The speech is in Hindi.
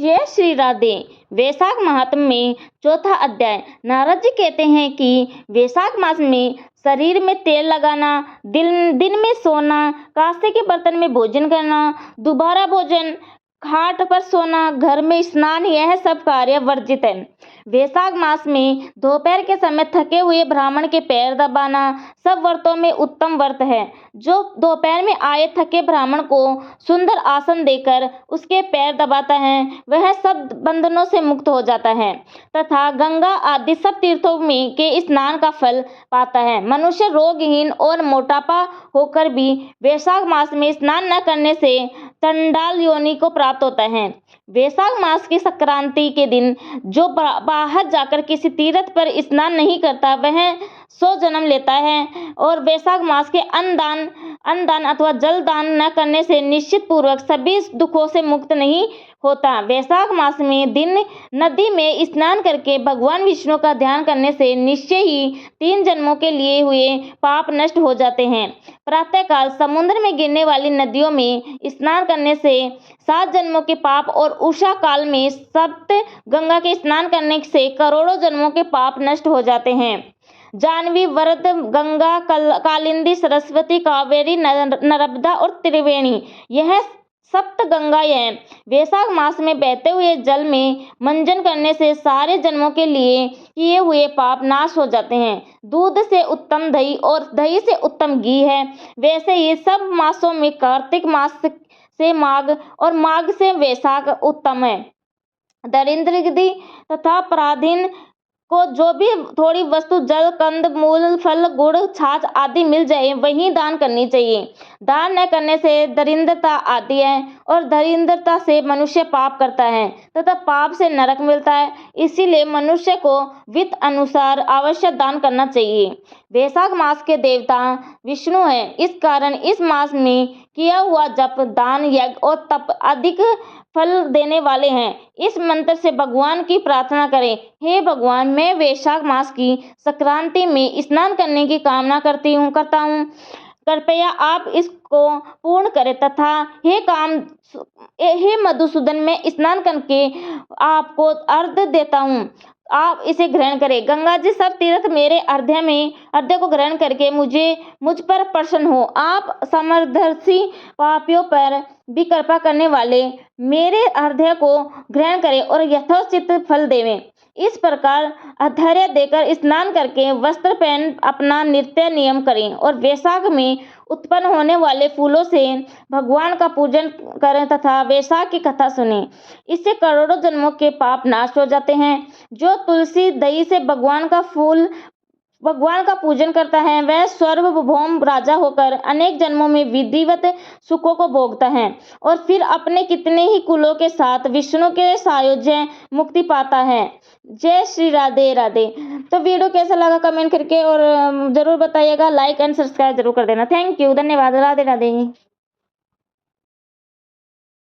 जय श्री राधे। वैशाख महात्म में चौथा अध्याय। नारद जी कहते हैं कि वैशाख मास में शरीर में तेल लगाना, दिन में सोना, कांसे के बर्तन में भोजन करना, दोबारा भोजन, खाट पर सोना, घर में स्नान, यह सब कार्य वर्जित है। वैशाख मास में दोपहर के समय थके हुए ब्राह्मण के पैर दबाना सब व्रतों में उत्तम व्रत है। जो दोपहर में आए थके ब्राह्मण को सुंदर आसन देकर उसके पैर दबाता है वह सब बंधनों से मुक्त हो जाता है तथा गंगा आदि सब तीर्थों में के स्नान का फल पाता है। मनुष्य रोगहीन और मोटापा होकर भी वैशाख मास में स्नान न करने से चंडाल योनि को प्राप्त होता है। वैशाख मास की संक्रांति के दिन जो बाहर जाकर किसी तीर्थ पर स्नान नहीं करता वह 100 जन्म लेता है और वैशाख मास के अन्नदान अथवा जलदान न करने से निश्चित पूर्वक सभी दुखों से मुक्त नहीं होता। वैशाख मास में दिन नदी में स्नान करके भगवान विष्णु का ध्यान करने से निश्चय ही 3 जन्मों के लिए हुए पाप नष्ट हो जाते हैं। प्रातःकाल समुद्र में गिरने वाली नदियों में स्नान करने से 7 जन्मों के पाप और उषा काल में सप्त गंगा के स्नान करने से करोड़ों जन्मों के पाप नष्ट हो जाते हैं। जानवी, वरद, गंगा, कालिंदी, सरस्वती, कावेरी, नर्मदा और त्रिवेणी, यह सप्त गंगाएं हैं। वैशाख मास में बहते हुए जल में मंजन करने से सारे जन्मों के लिए किए हुए पाप नाश हो जाते हैं। दूध से उत्तम दही और दही से उत्तम घी है। वैसे ही सब मासों में कार्तिक मास से माघ और माघ से वैशाख उत्तम है। दरिद्र तथा पराधीन को जो भी थोड़ी वस्तु जल, कंद, मूल, फल, गुड़, छाछ आदि मिल जाए वही दान करनी चाहिए। दान न करने से दरिद्रता आती है और दरिद्रता से मनुष्य पाप करता है तथा पाप से नरक मिलता है। इसीलिए मनुष्य को वित्त अनुसार अवश्य दान करना चाहिए। वैशाख मास के देवता विष्णु हैं, इस कारण इस मास में किया हुआ जप, दान, यज्ञ और तप अधिक फल देने वाले हैं। इस मंत्र से भगवान की प्रार्थना करें, हे भगवान, मैं वैशाख मास की संक्रांति में स्नान करने की कामना करता हूँ, कृपया आप इसको पूर्ण करें तथा हे मधुसूदन, मैं स्नान करके आपको अर्घ्य देता हूँ, आप इसे ग्रहण करें। गंगा जी, सब तीर्थ मेरे अर्घ्य को ग्रहण करके मुझ पर प्रसन्न हो। आप समदर्शी पापियों पर भी कृपा करने वाले मेरे अर्घ्य को ग्रहण करें और यथोचित फल देवें। इस प्रकार अर्घ्य देकर स्नान करके वस्त्र पहन अपना नित्य नियम करें और वैशाख में उत्पन्न होने वाले फूलों से भगवान का पूजन करें तथा वैशाख की कथा सुनें। इससे करोड़ों जन्मों के पाप नाश हो जाते हैं। जो तुलसी दही से भगवान का पूजन करता है वह सार्वभौम राजा होकर अनेक जन्मों में विधिवत सुखों को भोगता है और फिर अपने कितने ही कुलों के साथ विष्णु के सायुज्य मुक्ति पाता है। जय श्री राधे राधे। तो वीडियो कैसा लगा कमेंट करके और जरूर बताइएगा। लाइक एंड सब्सक्राइब जरूर कर देना। थैंक यू, धन्यवाद। राधे राधे।